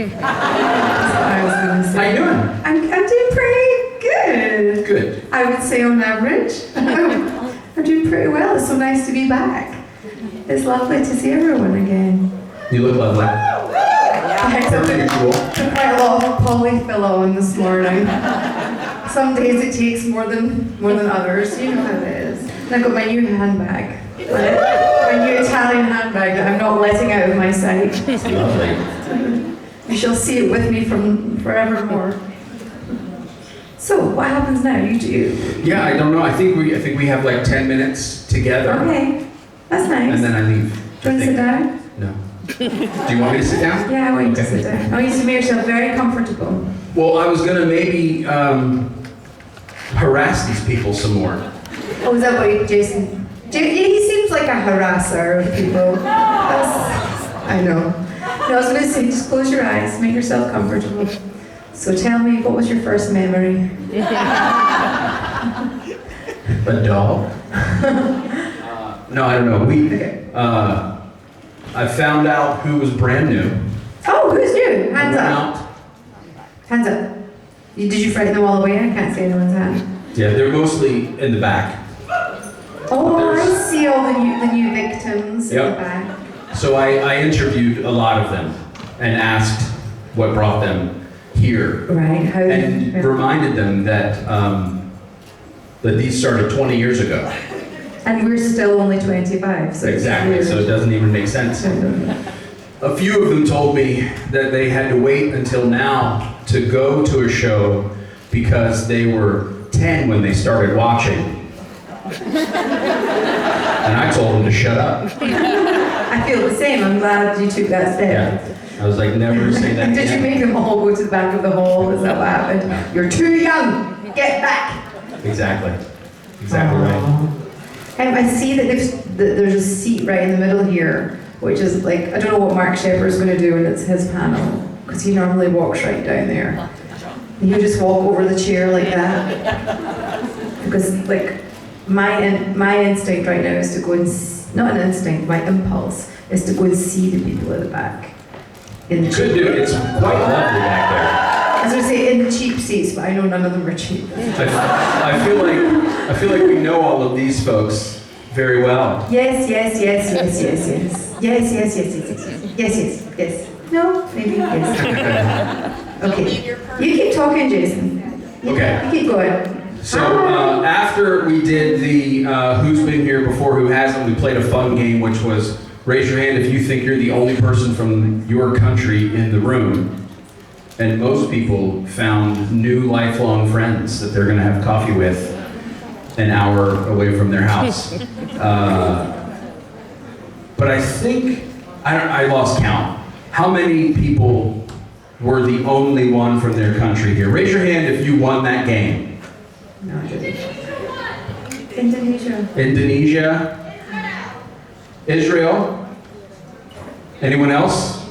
That's what I was going to say. How you doing? I'm doing pretty good. Good. I would say on average. I'm doing pretty well. It's so nice to be back. It's lovely to see everyone again. You look lovely. I took Pretty cool. quite a lot of polyfill on this morning. Some days it takes more than others. You know how it is. And I've got my new handbag. My new Italian handbag that I'm not letting out of my sight. It's lovely. You shall see it with me from forevermore. So, what happens now? You do. Yeah, I don't know. I think we have like 10 minutes together. Okay, that's nice. And then I leave. Do you want to sit down? No. Do you want me to sit down? Yeah, I want you to Okay. sit down. I want you to make yourself very comfortable. Well, I was gonna maybe harass these people some more. Oh, is that what Jason? He seems like a harasser of people. I know. No, I was going to say, just close your eyes, make yourself comfortable. So tell me, what was your first memory? A doll? No, I don't know. I found out who was brand new. Oh, who's new? Hands Went up. out. Hands up. Did you frighten them all away? I can't see anyone's hand. Yeah, they're mostly in the back. Oh, I see all the new victims in the Yep. back. So I interviewed a lot of them and asked what brought them here. Right, how And reminded them that these started 20 years ago. And we're still only 25, so Exactly, so it doesn't even make sense. A few of them told me that they had to wait until now to go to a show because they were 10 when they started watching. And I told them to shut up. I feel the same. I'm glad you took that step. Yeah. I was like, never say that Did you again. make them all go to the back of the hall? Is that what happened? You're too young. Get back. Exactly. Exactly right. And I see that there's a seat right in the middle here, which is like, I don't know what Mark Shepard's going to do when it's his panel, because he normally walks right down there. And you just walk over the chair like that. Because like, my instinct right now is to go and, not an instinct, my impulse is to go and see the people at the back. In the You could do it. It's quite lovely back As I say, in the cheap seats, but I know none of them are cheap. there. I feel like we know all of these folks very well. Yes. No, maybe yes. Okay. You keep talking, Jason. Okay. You keep going. So after we did the Who's Been Here Before, Who Hasn't, we played a fun game, which was raise your hand if you think you're the only person from your country in the room. And most people found new lifelong friends that they're going to have coffee with an hour away from their house. But I think, I lost count. How many people were the only one from their country here? Raise your hand if you won that game. No, I didn't. Indonesia. Indonesia? Israel? Anyone else?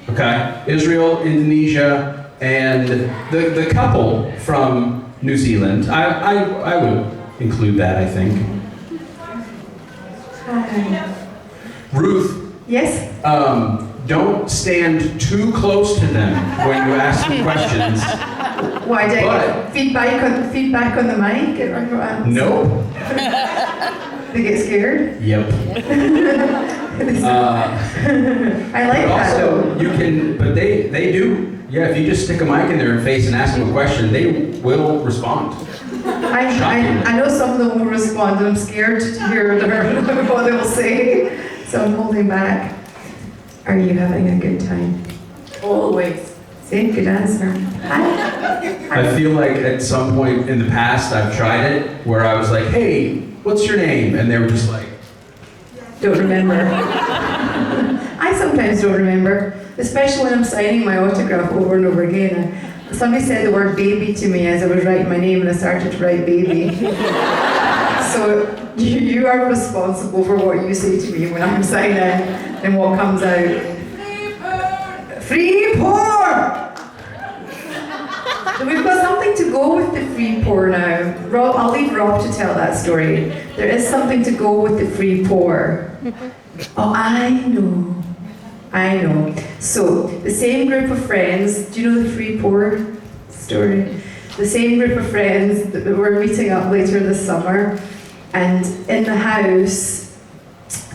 Okay. Israel, Indonesia, and the couple from New Zealand. I would include that, I think. Hi. Ruth, Yes? don't stand too close to them when you ask them questions. Why did I But- get feedback on the mic? Nope. They get scared? Yep. I like that. Also, you can, but they do. Yeah, if you just stick a mic in their face and ask them a question, they will respond. I know some of them will respond, and I'm scared to hear what they will say, so I'm holding back. Are you having a good time? Always. See, good answer. Hi. I feel like at some point in the past I've tried it where I was like, hey, what's your name? And they were just like, Don't remember. I sometimes don't remember, especially when I'm signing my autograph over and over again. Somebody said the word baby to me as I was writing my name, and I started to write baby. So you are responsible for what you say to me when I'm signing and what comes out. Free pour! So we've got something to go with the free pour now. Rob, I'll leave Rob to tell that story. There is something to go with the free pour. Oh, I know. I know. So, the same group of friends, do you know the free pour story? The same group of friends that were meeting up later this summer, and in the house,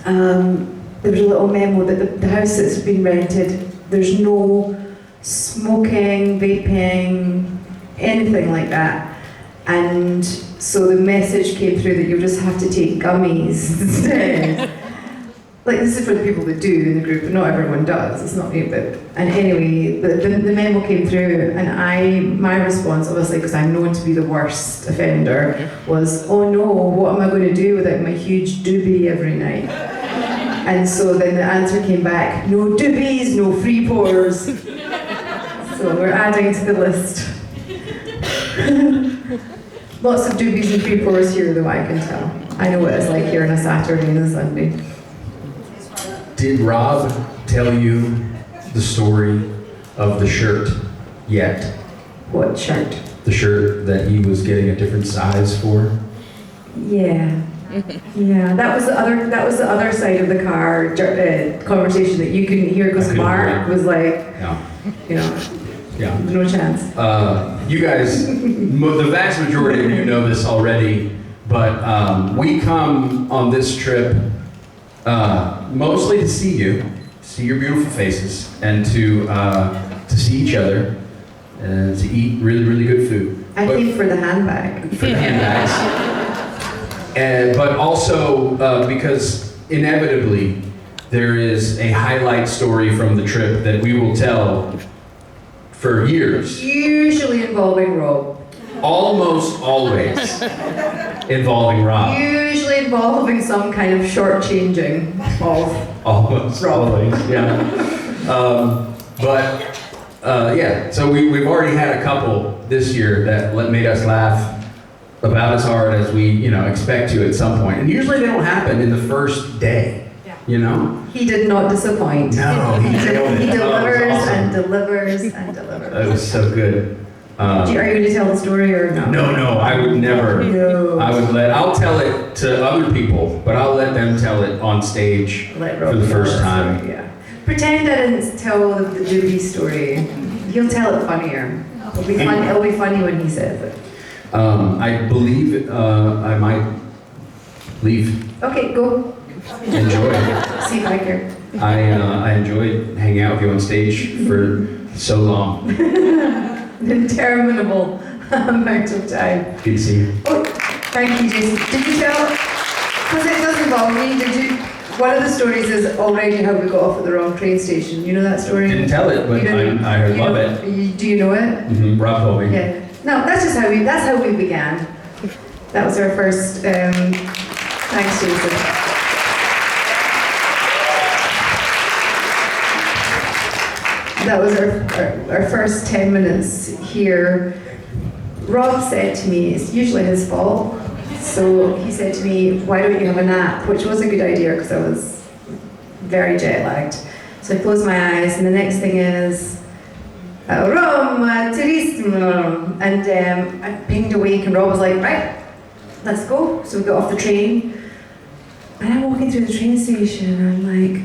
there was a little memo that the house that's been rented, there's no smoking, vaping, anything like that. And so the message came through that you just have to take gummies instead. Like, this is for the people that do in the group, but not everyone does. It's not me, but... And anyway, the memo came through, and my response, obviously, because I'm known to be the worst offender, was, oh no, what am I going to do without my huge doobie every night? And so then the answer came back, no doobies, no free pours. So we're adding to the list. Lots of doobies and free pours here, though, I can tell. I know what it's like here on a Saturday and a Sunday. Did Rob tell you the story of the shirt yet? What shirt? The shirt that he was getting a different size for? Yeah. Yeah, that was the other side of the car conversation that you couldn't hear because Mark was like, you know, no chance. You guys, the vast majority of you know this already, but we come on this trip mostly to see you, see your beautiful faces, and to see each other, and to eat really, really good food. I came for the handbag. For the handbags. But also because inevitably there is a highlight story from the trip that we will tell for years. Usually involving Rob. Almost always involving Rob. Usually involving some kind of shortchanging of Almost Rob. always, yeah. Yeah, so we've already had a couple this year that made us laugh about as hard as we, expect to at some point. And usually they don't happen in the first day, you know? He did not disappoint. No, he nailed it. He delivers awesome. and delivers and delivers. That was so good. Are you going to tell the story or no? No, I would never. No. I'll tell it to other people, but I'll let them tell it on stage for the first time. Yeah. Pretend I didn't tell the doobie story. He'll tell it funnier. It'll be funny when he says it. I believe I might leave. Okay, go. Enjoy. See you back here. I enjoyed hanging out with you on stage for so long. An interminable amount of time. Good to see you. Oh, thank you, Jason. Did you tell? Because it does involve me. Did you? One of the stories is already how we got off at the wrong train station. You know that story? Didn't tell it, but I love it. Do you know it? Mm-hmm. Rob told me. Yeah. No, that's how we began. That was our first. Thanks, Jason. That was our first 10 minutes here. Rob said to me, it's usually his fault, so he said to me, why don't you have a nap? Which was a good idea because I was very jet lagged. So I closed my eyes, and the next thing is, Rome, Turismo, and I pinged awake, and Rob was like, right, let's go. So we got off the train, and I'm walking through the train station, and I'm like,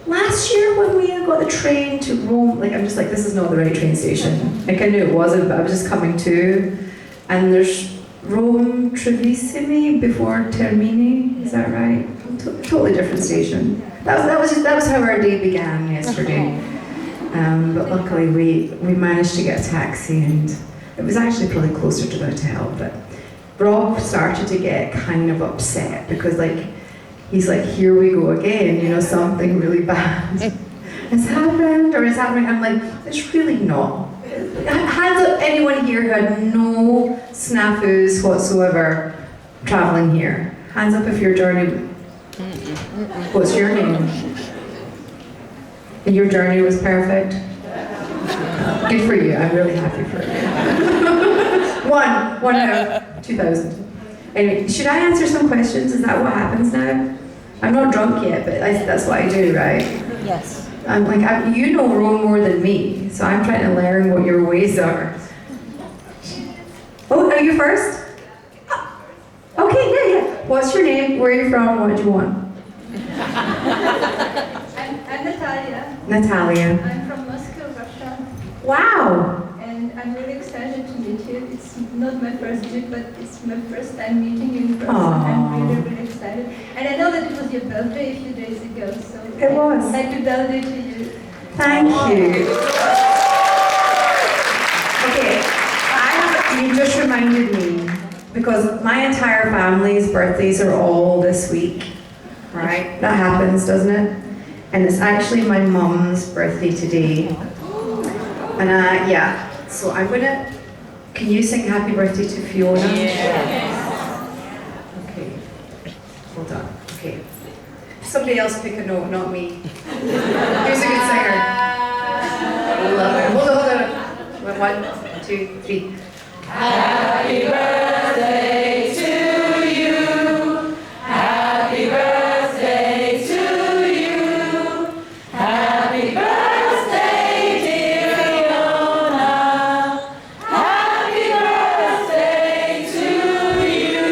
last year when we got the train to Rome, I'm just like, this is not the right train station. I knew it wasn't, but I was just coming to, and there's Rome Trevissimi before Termini, is that right? Totally different station. That was how our day began yesterday. But luckily we managed to get a taxi, and it was actually probably closer to the hotel, but Rob started to get kind of upset because he's like, here we go again, something really bad has happened or is happening. I'm like, it's really not. Hands up anyone here who had no snafus whatsoever traveling here. Hands up if your journey, what's your name? And your journey was perfect? Good for you, I'm really happy for you. One out of 2,000. Anyway, should I answer some questions? Is that what happens now? I'm not drunk yet, but that's what I do, right? Yes. I'm like, you know Rome more than me, so I'm trying to learn what your ways are. Oh, are you first? Okay, yeah. What's your name? Where are you from? What do you want? I'm I'm Natalia. Natalia. I'm from Moscow, Russia. Wow. And I'm really excited to meet you. It's not my first trip, but it's my first time meeting you in person. Aww. I'm really, really excited. And I know that it was your birthday a few days ago, so It was. Happy birthday to you. Thank you. Okay, you just reminded me, because my entire family's birthdays are all this week, right? That happens, doesn't it? And it's actually my mum's birthday today. And yeah, so I'm gonna, can you sing happy birthday to Fiona? Yes. Okay, hold on, okay. Somebody else pick a note, not me. Who's a good singer? Love it. Hold on. 1, 2, 3. Happy birthday to you. Happy birthday to you. Happy birthday, dear Fiona. Happy birthday to you.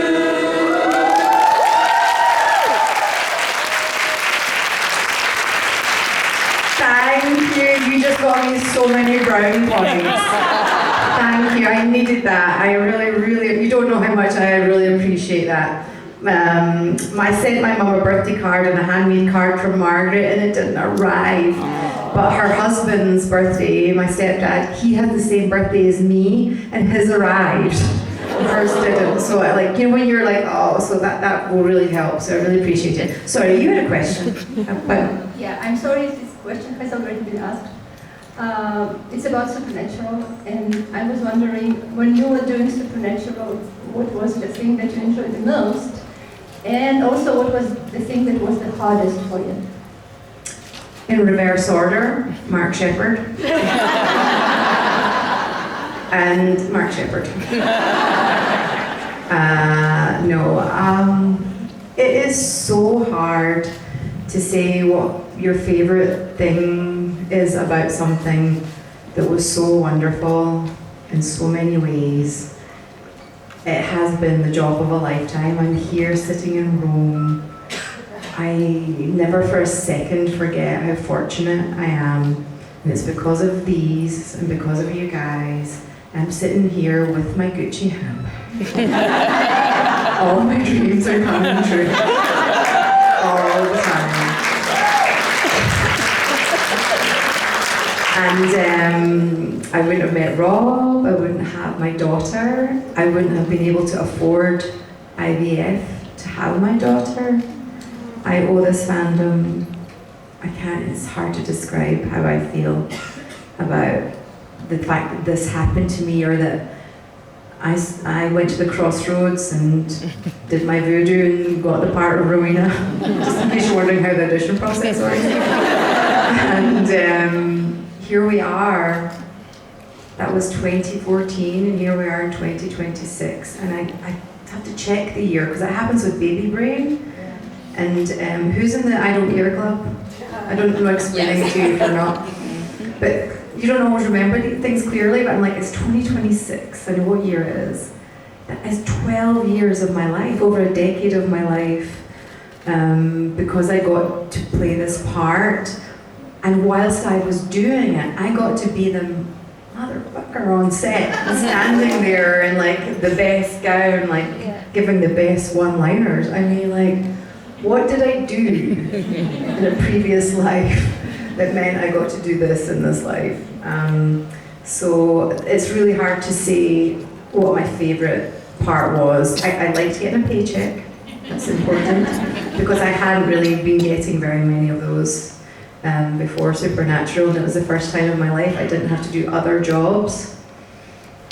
Thank you. You just got me so many brownie points. Thank you. I needed that. I really, you don't know how much I really appreciate that. I sent my mum a birthday card and a handmade card from Margaret, and it didn't arrive. But her husband's birthday, my stepdad, he had the same birthday as me, and his arrived. Hers didn't. So like, you know, when you're like, oh, so that will really help. So I really appreciate it. Sorry, you had a question. But Yeah, I'm sorry if this question has already been asked. It's about supernatural, and I was wondering, when you were doing supernatural, what was the thing that you enjoyed the most? And also, what was the thing that was the hardest for you? in reverse order, Mark Shepherd. And Mark Shepherd. It is so hard to say what your favorite thing is about something that was so wonderful in so many ways. It has been the job of a lifetime. I'm here sitting in Rome. I never for a second forget how fortunate I am. And it's because of these and because of you guys. I'm sitting here with my Gucci handbag. All my dreams are coming true. All the time. And I wouldn't have met Rob, I wouldn't have my daughter, I wouldn't have been able to afford IVF to have my daughter. I owe this fandom. It's hard to describe how I feel about the fact that this happened to me, or that I went to the crossroads and did my voodoo and got the part of Rowena, just in case you're wondering how the audition process works. And here we are. That was 2014, and here we are in 2026. And I have to check the year, because that happens with baby brain. And who's in the I Don't Care Club? I don't know explaining it to you if you're not. But you don't always remember things clearly, but I'm like, it's 2026. I know what year it is. That is 12 years of my life, over a decade of my life, because I got to play this part. And whilst I was doing it, I got to be the motherfucker on set, standing there in like the best gown, like giving the best one-liners. I mean, like, what did I do in a previous life that meant I got to do this in this life? So it's really hard to say what my favorite part was. I liked getting a paycheck. That's important, because I hadn't really been getting very many of those before Supernatural, and it was the first time in my life I didn't have to do other jobs.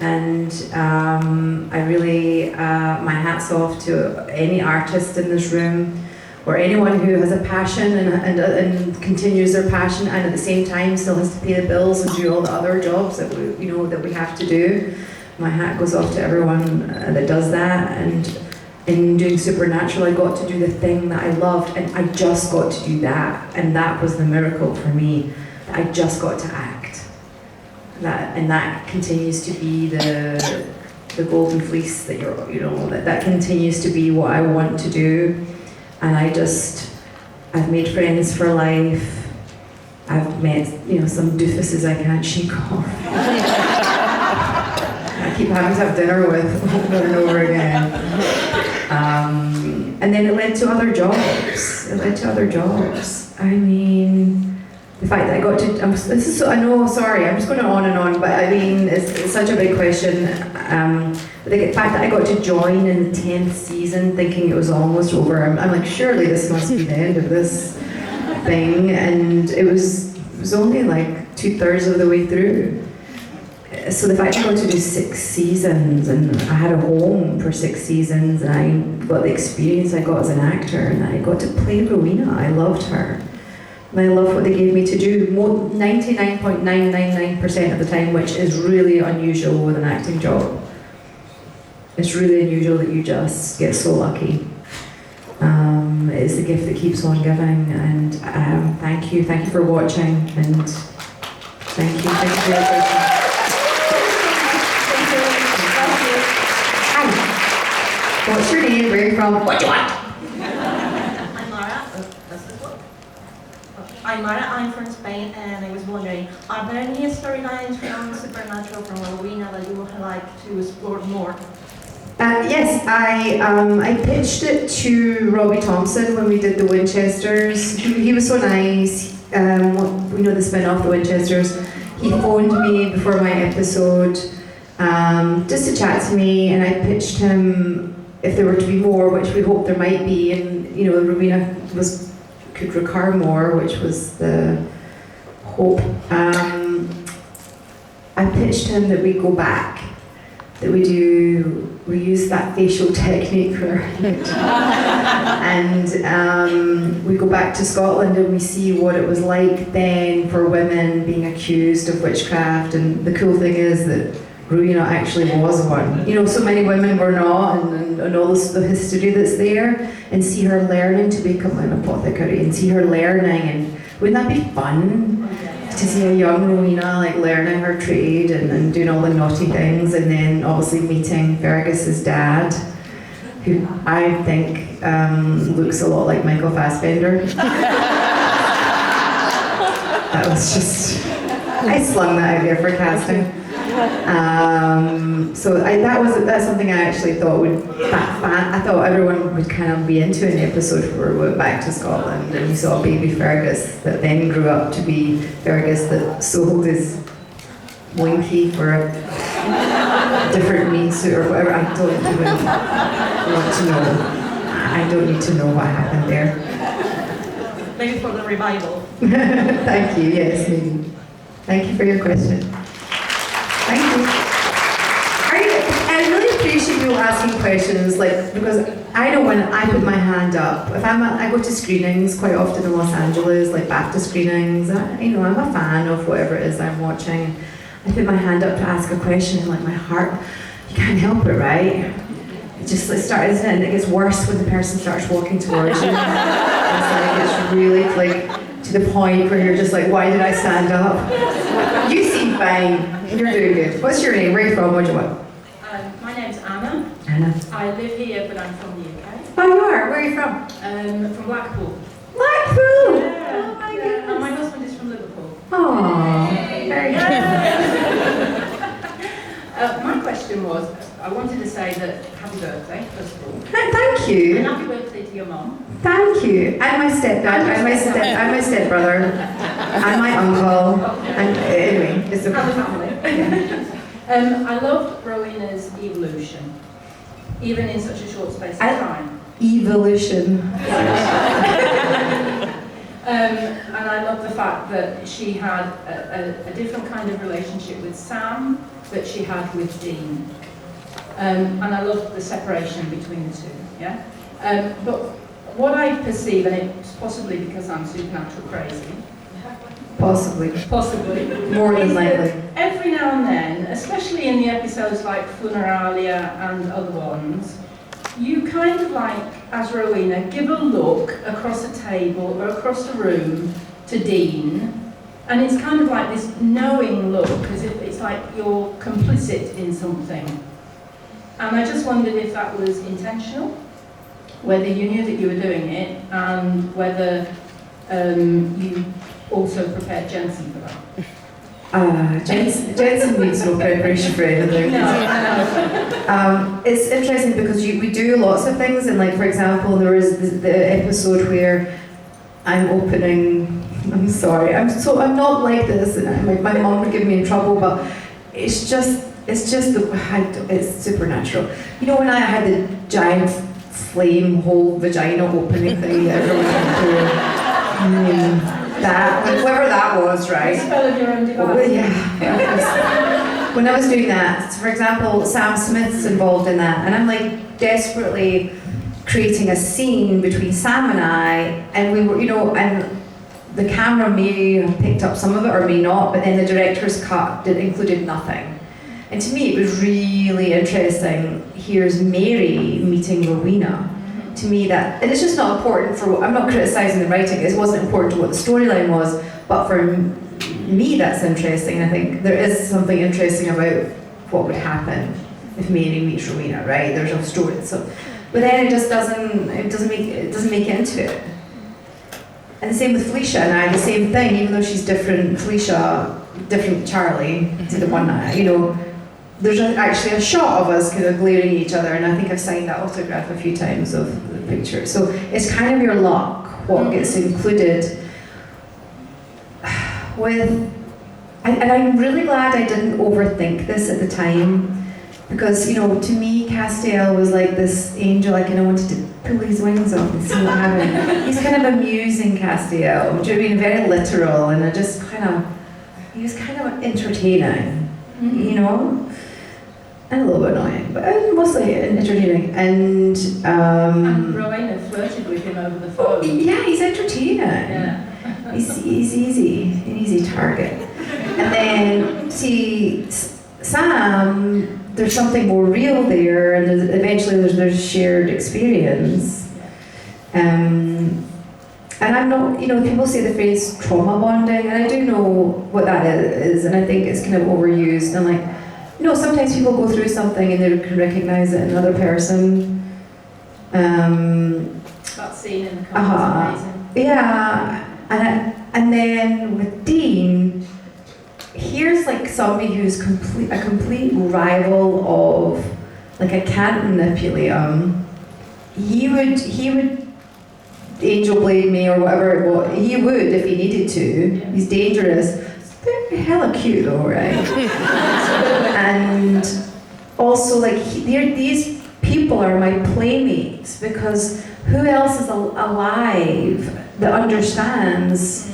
And I really, my hat's off to any artist in this room, or anyone who has a passion and continues their passion, and at the same time still has to pay the bills and do all the other jobs that we have to do. My hat goes off to everyone that does that. And in doing Supernatural, I got to do the thing that I loved, and I just got to do that, and that was the miracle for me. I just got to act. That continues to be the golden fleece that that continues to be what I want to do. And I've made friends for life. I've met, some doofuses I can't shake off. I keep having to have dinner with over and over again. And then it led to other jobs. I mean, the fact that I got to, I'm just going on and on, but I mean, it's such a big question. But the fact that I got to join in the 10th season thinking it was almost over, I'm like, surely this must be the end of this thing. And it was only like 2/3 of the way through. So the fact I got to do 6 seasons, and I had a home for 6 seasons, and I got the experience I got as an actor, and I got to play Rowena. I loved her. And I loved what they gave me to do 99.999% of the time, which is really unusual with an acting job. It's really unusual that you just get so lucky. It's the gift that keeps on giving, and thank you for watching, and thank you for your attention. What's your name? Where are you from? What do you want? I'm Mara, I'm from Spain, and I was wondering, are there any storylines from Supernatural, from Rowena, that you would like to explore more? Yes, I pitched it to Robbie Thompson when we did the Winchesters. He was so nice. The spin-off, the Winchesters. He phoned me before my episode just to chat to me, and I pitched him if there were to be more, which we hope there might be, and Rowena could recur more, which was the hope. I pitched him that we go back, that we use that facial technique for and we go back to Scotland and we see what it was like then for women being accused of witchcraft. And the cool thing is that Rowena actually was one. So many women were not, and all the history that's there, and see her learning to become an apothecary, and see her learning, and wouldn't that be fun? To see a young Rowena learning her trade and doing all the naughty things, and then obviously meeting Fergus's dad, who I think looks a lot like Michael Fassbender. That was just, I slung that idea for casting. That's something I actually thought I thought everyone would kind of be into an episode where we went back to Scotland and you saw baby Fergus that then grew up to be Fergus that sold his winky for a different meat suit or whatever. I don't even want to know. I don't need to know what happened there. Maybe for the revival. Thank you, yes, maybe. Thank you for your question. Thank you. I really appreciate you asking questions, because I know when I put my hand up, if I go to screenings quite often in Los Angeles, BAFTA screenings, I'm a fan of whatever it is I'm watching. I put my hand up to ask a question, and my heart, you can't help it, right? It just starts, isn't it? And it gets worse when the person starts walking towards you. It's really to the point where you're just why did I stand up? You seem fine. You're doing good. What's your name? Where are you from? What do you want? My name's Anna. Anna. I live here, but I'm from the UK. Oh, you are? Where are you from? From Blackpool. Blackpool! Yeah. Oh my goodness. And my husband is from Liverpool. Oh, very good. My question was, I wanted to say that happy birthday, first of all. Thank you. And happy birthday to your mum. Thank you. And my stepdad, and my stepbrother, and my uncle. And anyway, it's And the okay. family. I loved Rowena's evolution, even in such a short space of time. Evolution. And I love the fact that she had a different kind of relationship with Sam that she had with Dean. And I love the separation between the two, yeah? But what I perceive, and it's possibly because I'm supernatural crazy, Possibly. More than likely. every now and then, especially in the episodes like Funeralia and other ones, you kind of as Rowena, give a look across a table or across a room to Dean, and it's kind of this knowing look, as if it's you're complicit in something. And I just wondered if that was intentional, whether you knew that you were doing it, and whether you also prepared Jensen for that? Jensen needs no preparation for anything. It's interesting because we do lots of things, and like for example, there was the episode where I'm opening. I'm sorry, I'm not like this, and my mom would give me in trouble, but it's supernatural. You know when I had the giant flame hole vagina opening thing that everyone went through. That, whoever that was, right? Spell of your own device. Well, yeah. When I was doing that, for example, Sam Smith's involved in that, and I'm like desperately creating a scene between Sam and I, and we were, and the camera may have picked up some of it or may not, but then the director's cut included nothing. And to me, it was really interesting. Here's Mary meeting Rowena. To me, and it's just not important I'm not criticising the writing, it wasn't important to what the storyline was, but for me that's interesting. I think there is something interesting about what would happen if Mary meets Rowena, right? There's no story, so, but then it just doesn't make it into it. And the same with Felicia and I, the same thing, even though she's different, Felicia, different Charlie, to the one that, there's actually a shot of us kind of glaring at each other, and I think I've signed that autograph a few times of the picture. So it's kind of your luck what gets included with, and I'm really glad I didn't overthink this at the time, because to me Castiel was like this angel. I kind of wanted to pull his wings off and see what happened. He's kind of amusing, Castiel, do you know what I mean? Very literal, and he was kind of entertaining, and a little bit annoying, but mostly entertaining. And Rowena flirted with him over the phone. Yeah, he's entertaining. Yeah. He's an easy target. And then see Sam, there's something more real there, and eventually there's shared experience. And I'm not, people say the phrase trauma bonding, and I do know what that is, and I think it's kind of overused. And like, sometimes people go through something and they can recognize it in another person. That scene in the car is amazing. Yeah, and then with Dean, here's like somebody who's a complete rival of, like, I can't manipulate him. He would angel blade me or whatever he would if he needed to. Yeah. He's dangerous. They're hella cute though, right? And also, like, these people are my playmates, because who else is alive that understands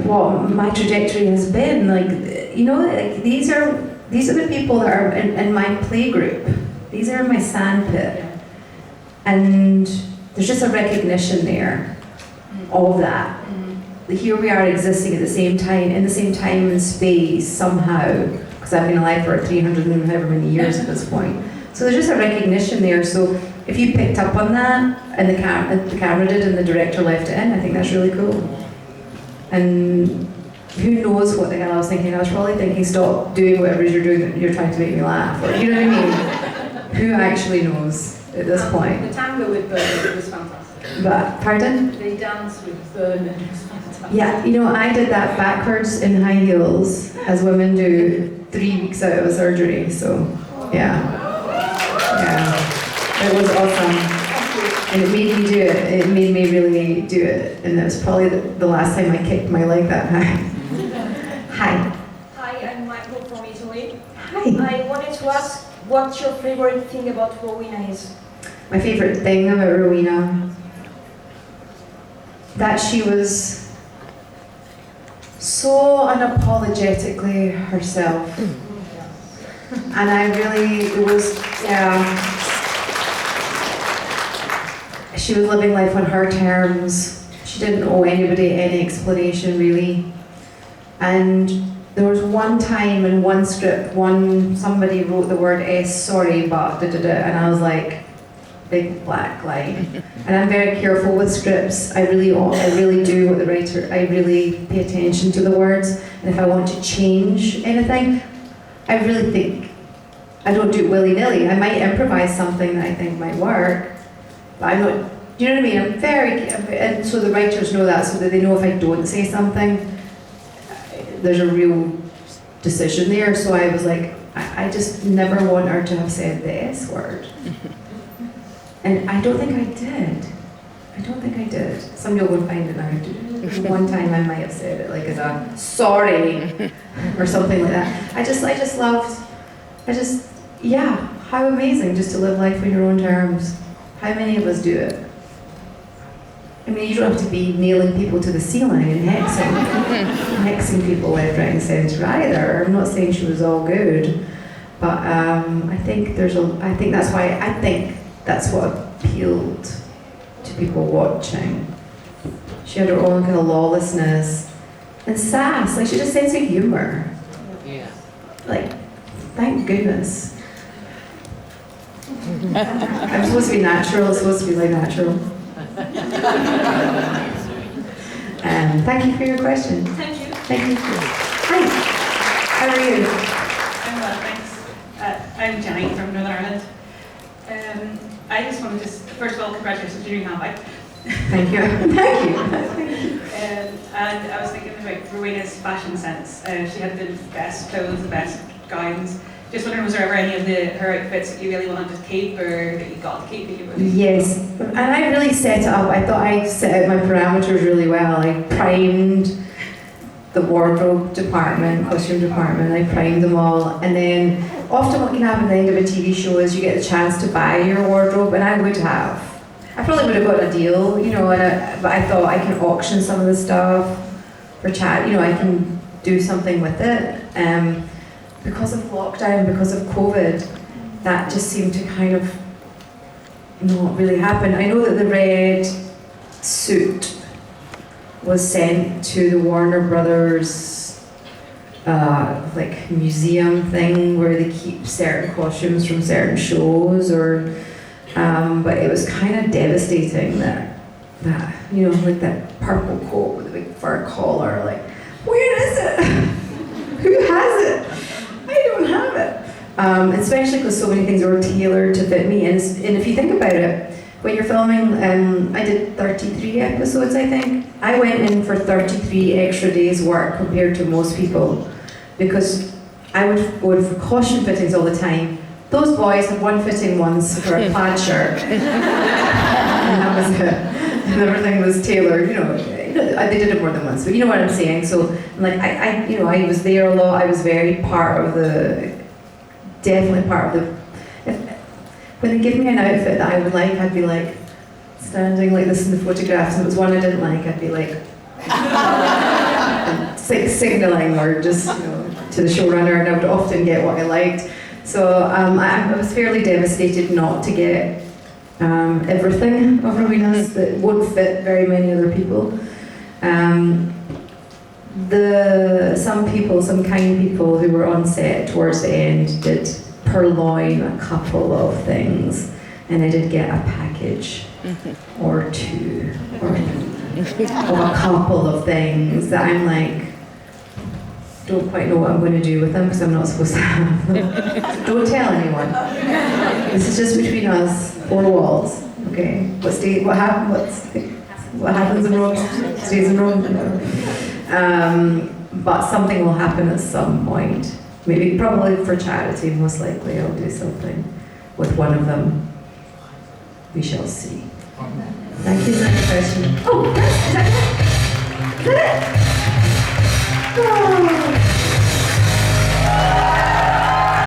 what my trajectory has been? Like, these are the people that are in my play group. These are my sandpit, and there's just a recognition there of that. Here we are existing at the same time, in the same time and space somehow, because I've been alive for 300 and however many years at this point. So there's just a recognition there. So if you picked up on that, and the camera did, and the director left it in, I think that's really cool. And who knows what the hell I was thinking? I was probably thinking, stop doing whatever it is you're doing, you're trying to make me laugh, or you know what I mean? Who actually knows at this point? The tango with Bernard was fantastic. But, pardon? The dance with Bernard was fantastic. Yeah, I did that backwards in high heels, as women do 3 weeks out of a surgery, so yeah. It was awesome. And it made me do it. It made me really do it. And that was probably the last time I kicked my leg that high. Hi. Hi, I'm Michael from Italy. Hi. I wanted to ask what your favorite thing about Rowena is. My favorite thing about Rowena, that she was so unapologetically herself. And she was living life on her terms. She didn't owe anybody any explanation, really. And there was one time in one script, somebody wrote the word sorry, but and I was like, big black line. And I'm very careful with scripts. I really do what the writer, I really pay attention to the words. And if I want to change anything, I really think, I don't do it willy-nilly. I might improvise something that I think might work, but I'm not Do you know what I mean? I'm very, and so the writers know that, so that they know if I don't say something, there's a real decision there. So I was like, I just never want her to have said the S word. And I don't think I did. I don't think I did. Somebody will go and find it now. One time I might have said it, like as a sorry or something like that. I just loved, yeah, how amazing just to live life on your own terms. How many of us do it? I mean, you don't have to be nailing people to the ceiling and hexing people left, right, and centre either. I'm not saying she was all good, but I think that's what appealed to people watching. She had her own kind of lawlessness and sass. Like, she had a sense of humour. Yeah. Like, thank goodness. I'm supposed to be natural. I'm supposed to be like natural. Thank you for your question. Thank you. Thank you. Hi. How are you? I'm well, thanks. I'm Jenny from Northern Ireland. I just wanted to, first of all, congratulations on your new handbag. Thank you. Thank you. And I was thinking about Rowena's fashion sense. She had the best clothes, the best gowns. Just wondering, was there ever any of her outfits that you really wanted to keep, or that you got to keep that you would? Yes, and I really set it up. I thought I set out my parameters really well. I primed the wardrobe department, costume department. I primed them all, and then often what can happen at the end of a TV show is you get the chance to buy your wardrobe, and I would have. I probably would have got a deal, you know, but I thought I can auction some of the stuff for chat. You know, I can do something with it. Because of lockdown, because of COVID, that just seemed to kind of not really happen. I know that the red suit was sent to the Warner Brothers like museum thing where they keep certain costumes from certain shows, but it was kind of devastating that you know, like that purple coat with a big fur collar, like, where is it? Who has it? I don't have it. Especially because so many things were tailored to fit me. And if you think about it, when you're filming, I did 33 episodes, I think. I went in for 33 extra days work compared to most people, because I would go in for costume fittings all the time. Those boys had one fitting once for a plaid shirt. And that was it. And everything was tailored, you know. They did it more than once, but you know what I'm saying. So, like, I was there a lot. I was very definitely part of the. When they give me an outfit that I would like, I'd be like standing like this in the photographs. And if it was one I didn't like, I'd be like signaling or just, you know, to the showrunner, and I would often get what I liked. So I was fairly devastated not to get everything of Rowena's that won't fit very many other people. Some kind people who were on set towards the end did purloin a couple of things, and I did get a package or two or a couple of things that I'm like, don't quite know what I'm going to do with them because I'm not supposed to have them. So don't tell anyone. This is just between us, four walls. Okay. What happens in Rome stays in Rome. But something will happen at some point. Maybe, probably for charity, most likely I'll do something with one of them. We shall see. Thank you for the question. Oh, is that it? Is that it?